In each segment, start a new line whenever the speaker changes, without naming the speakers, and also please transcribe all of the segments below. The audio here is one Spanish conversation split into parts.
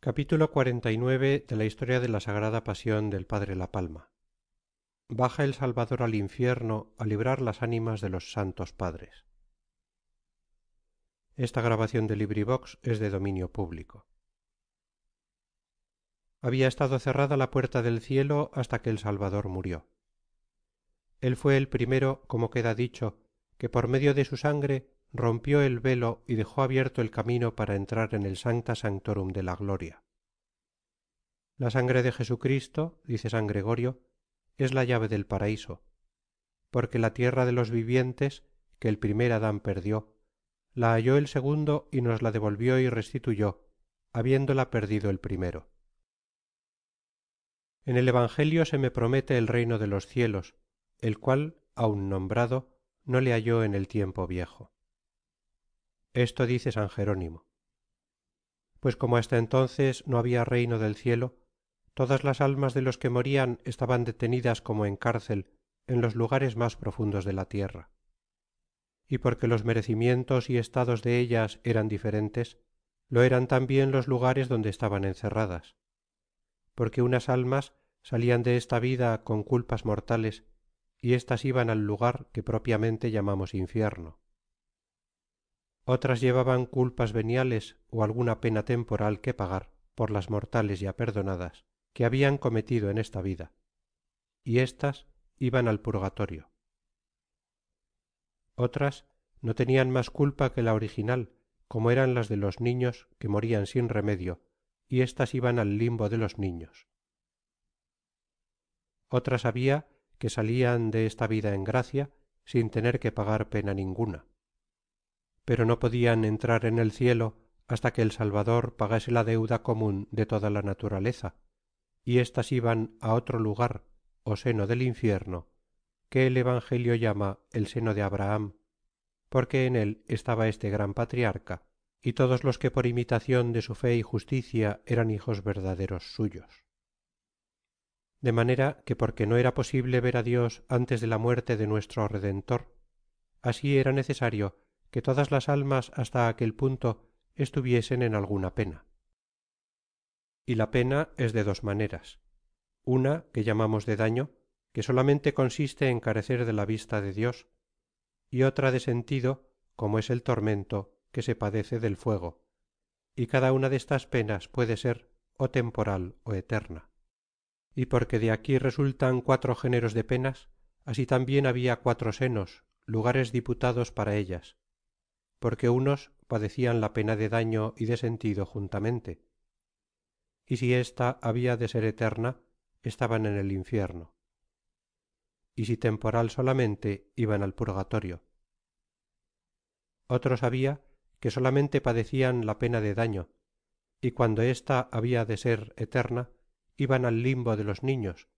Capítulo 49 de la historia de la Sagrada Pasión del Padre La Palma. Baja el Salvador al infierno a librar las ánimas de los santos padres. Había estado cerrada la puerta del cielo hasta que el Salvador murió. Él fue el primero, como queda dicho, que por medio de su sangre rompió el velo y dejó abierto el camino para entrar en el Sancta Sanctorum de la gloria. La sangre de Jesucristo, dice San Gregorio, es la llave del paraíso, porque la tierra de los vivientes, que el primer Adán perdió, la halló el segundo y nos la devolvió y restituyó, habiéndola perdido el primero. En el Evangelio se me promete el reino de los cielos, el cual, aun nombrado, no le halló en el tiempo viejo. Esto dice San Jerónimo. Pues como hasta entonces no había reino del cielo, todas las almas de los que morían estaban detenidas como en cárcel en los lugares más profundos de la tierra. Y porque los merecimientos y estados de ellas eran diferentes, lo eran también los lugares donde estaban encerradas. Porque unas almas salían de esta vida con culpas mortales y éstas iban al lugar que propiamente llamamos infierno. Otras llevaban culpas veniales o alguna pena temporal que pagar por las mortales ya perdonadas que habían cometido en esta vida, y éstas iban al purgatorio. Otras no tenían más culpa que la original, como eran las de los niños que morían sin remedio, y éstas iban al limbo de los niños. Otras había que salían de esta vida en gracia sin tener que pagar pena ninguna, pero no podían entrar en el cielo hasta que el Salvador pagase la deuda común de toda la naturaleza, y éstas iban a otro lugar o seno del infierno, que el Evangelio llama el seno de Abraham, porque en él estaba este gran patriarca, y todos los que por imitación de su fe y justicia eran hijos verdaderos suyos. De manera que porque no era posible ver a Dios antes de la muerte de nuestro Redentor, así era necesario que todas las almas hasta aquel punto estuviesen en alguna pena. Y la pena es de dos maneras. Una, que llamamos de daño, que solamente consiste en carecer de la vista de Dios, y otra de sentido, como es el tormento, que se padece del fuego, y cada una de estas penas puede ser o temporal o eterna. Y porque de aquí resultan 4 géneros de penas, así también había 4 senos, lugares diputados para ellas, porque unos padecían la pena de daño y de sentido juntamente, y si ésta había de ser eterna, estaban en el infierno, y si temporal solamente, iban al purgatorio. Otros había que solamente padecían la pena de daño, y cuando ésta había de ser eterna, iban al limbo de los niños,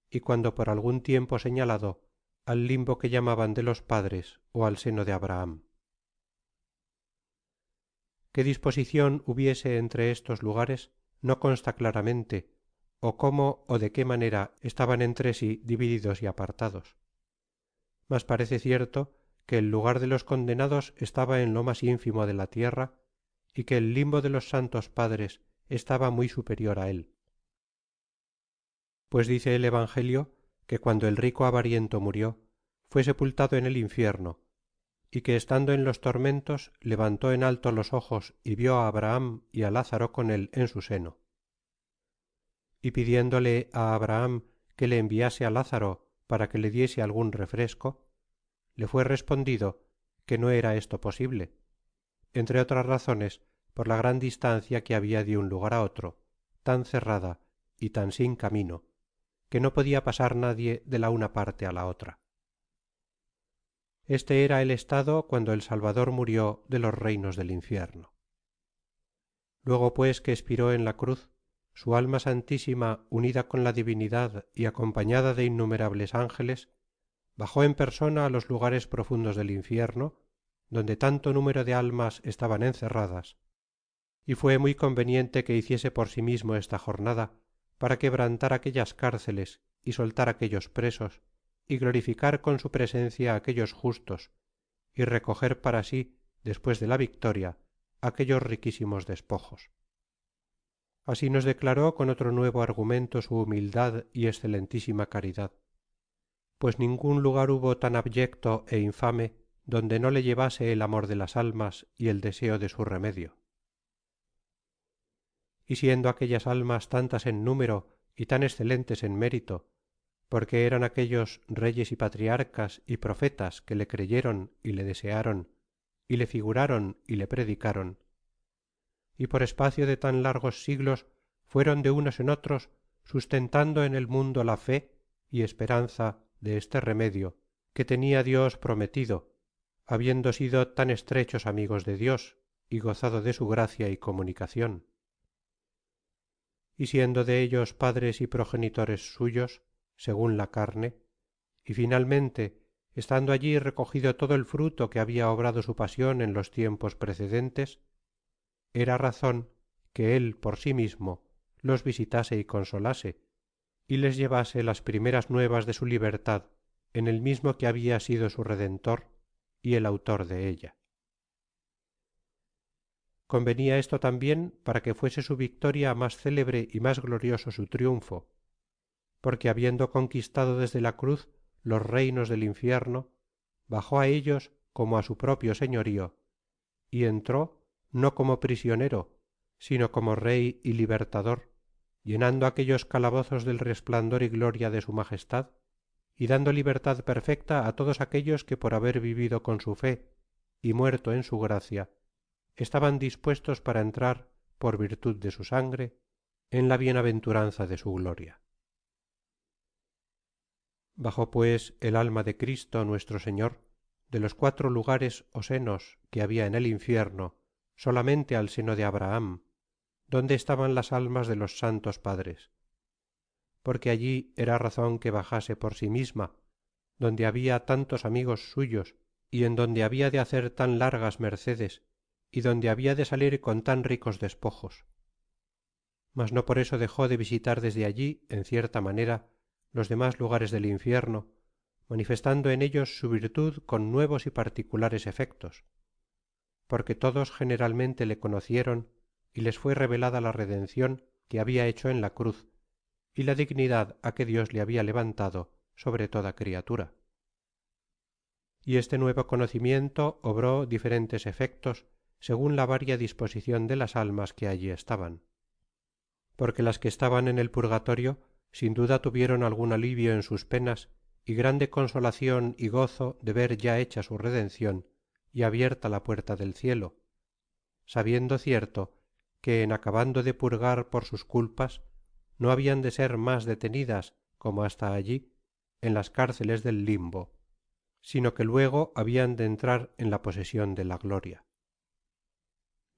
y cuando por algún tiempo señalado, al limbo que llamaban de los padres o al seno de Abraham. ¿Qué disposición hubiese entre estos lugares? No consta claramente, o cómo o de qué manera estaban entre sí divididos y apartados. Mas parece cierto que el lugar de los condenados estaba en lo más ínfimo de la tierra, y que el limbo de los santos padres estaba muy superior a él. Pues dice el Evangelio que cuando el rico avariento murió, fue sepultado en el infierno, y que estando en los tormentos levantó en alto los ojos y vio a Abraham y a Lázaro con él en su seno. Y pidiéndole a Abraham que le enviase a Lázaro para que le diese algún refresco, le fue respondido que no era esto posible, entre otras razones por la gran distancia que había de un lugar a otro, tan cerrada y tan sin camino, que no podía pasar nadie de la una parte a la otra. Este era el estado cuando el Salvador murió de los reinos del infierno. Luego pues que expiró en la cruz, su alma santísima unida con la divinidad y acompañada de innumerables ángeles, bajó en persona a los lugares profundos del infierno, donde tanto número de almas estaban encerradas, y fue muy conveniente que hiciese por sí mismo esta jornada, para quebrantar aquellas cárceles y soltar aquellos presos, y glorificar con su presencia a aquellos justos, y recoger para sí, después de la victoria, aquellos riquísimos despojos. Así nos declaró con otro nuevo argumento su humildad y excelentísima caridad, pues ningún lugar hubo tan abyecto e infame donde no le llevase el amor de las almas y el deseo de su remedio. Y siendo aquellas almas tantas en número y tan excelentes en mérito, porque eran aquellos reyes y patriarcas y profetas que le creyeron y le desearon, y le figuraron y le predicaron, y por espacio de tan largos siglos fueron de unos en otros sustentando en el mundo la fe y esperanza de este remedio que tenia Dios prometido, habiendo sido tan estrechos amigos de Dios y gozado de su gracia y comunicación. Y siendo de ellos padres y progenitores suyos, según la carne, y finalmente, estando allí recogido todo el fruto que había obrado su pasión en los tiempos precedentes, era razón que él por sí mismo los visitase y consolase, y les llevase las primeras nuevas de su libertad en el mismo que había sido su Redentor y el autor de ella. Convenía esto también para que fuese su victoria más célebre y más glorioso su triunfo, porque habiendo conquistado desde la cruz los reinos del infierno, bajó a ellos como a su propio señorío, y entró no como prisionero, sino como Rey y Libertador, llenando aquellos calabozos del resplandor y gloria de su majestad, y dando libertad perfecta a todos aquellos que por haber vivido con su fe y muerto en su gracia, estaban dispuestos para entrar, por virtud de su sangre, en la bienaventuranza de su gloria. Bajó pues el alma de Cristo nuestro Señor de los 4 lugares ó senos que había en el infierno solamente al seno de Abraham, donde estaban las almas de los santos padres, porque allí era razón que bajase por sí misma, donde había tantos amigos suyos y en donde había de hacer tan largas mercedes y donde había de salir con tan ricos despojos. Mas no por eso dejó de visitar desde allí en cierta manera los demás lugares del infierno, manifestando en ellos su virtud con nuevos y particulares efectos, porque todos generalmente le conocieron y les fue revelada la redención que había hecho en la cruz y la dignidad a que Dios le había levantado sobre toda criatura. Y este nuevo conocimiento obró diferentes efectos según la varia disposición de las almas que allí estaban, porque las que estaban en el purgatorio sin duda tuvieron algún alivio en sus penas y grande consolación y gozo de ver ya hecha su redención y abierta la puerta del cielo, sabiendo cierto que en acabando de purgar por sus culpas no habían de ser más detenidas como hasta allí en las cárceles del limbo, sino que luego habían de entrar en la posesión de la gloria.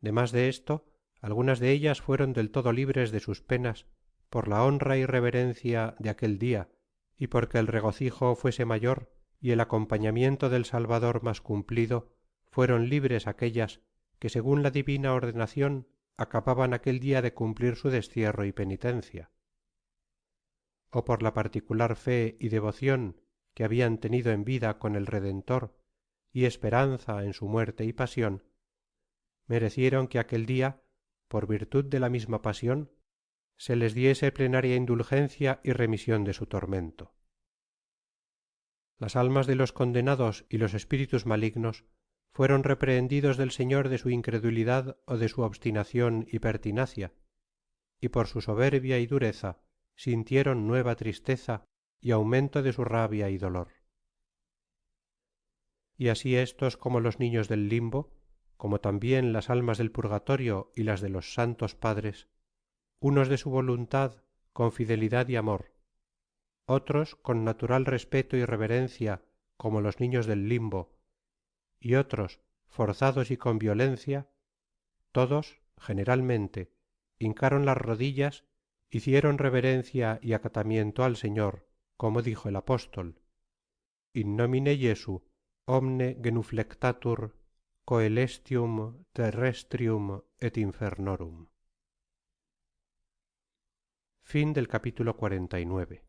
Demás de esto, algunas de ellas fueron del todo libres de sus penas por la honra y reverencia de aquel día y porque el regocijo fuese mayor y el acompañamiento del Salvador más cumplido, fueron libres aquellas que según la divina ordenación acababan aquel día de cumplir su destierro y penitencia, o por la particular fe y devoción que habían tenido en vida con el Redentor y esperanza en su muerte y pasión, merecieron que aquel día, por virtud de la misma pasión, se les diese plenaria indulgencia y remisión de su tormento. Las almas de los condenados y los espíritus malignos fueron reprehendidos del Señor de su incredulidad o de su obstinación y pertinacia, y por su soberbia y dureza sintieron nueva tristeza y aumento de su rabia y dolor. Y así éstos como los niños del limbo, como también las almas del purgatorio y las de los santos padres, unos de su voluntad con fidelidad y amor, otros con natural respeto y reverencia como los niños del limbo, y otros forzados y con violencia, todos, generalmente, hincaron las rodillas, hicieron reverencia y acatamiento al Señor, como dijo el apóstol, in nomine Jesu omne genuflectatur coelestium terrestrium et infernorum. Fin del capítulo 49.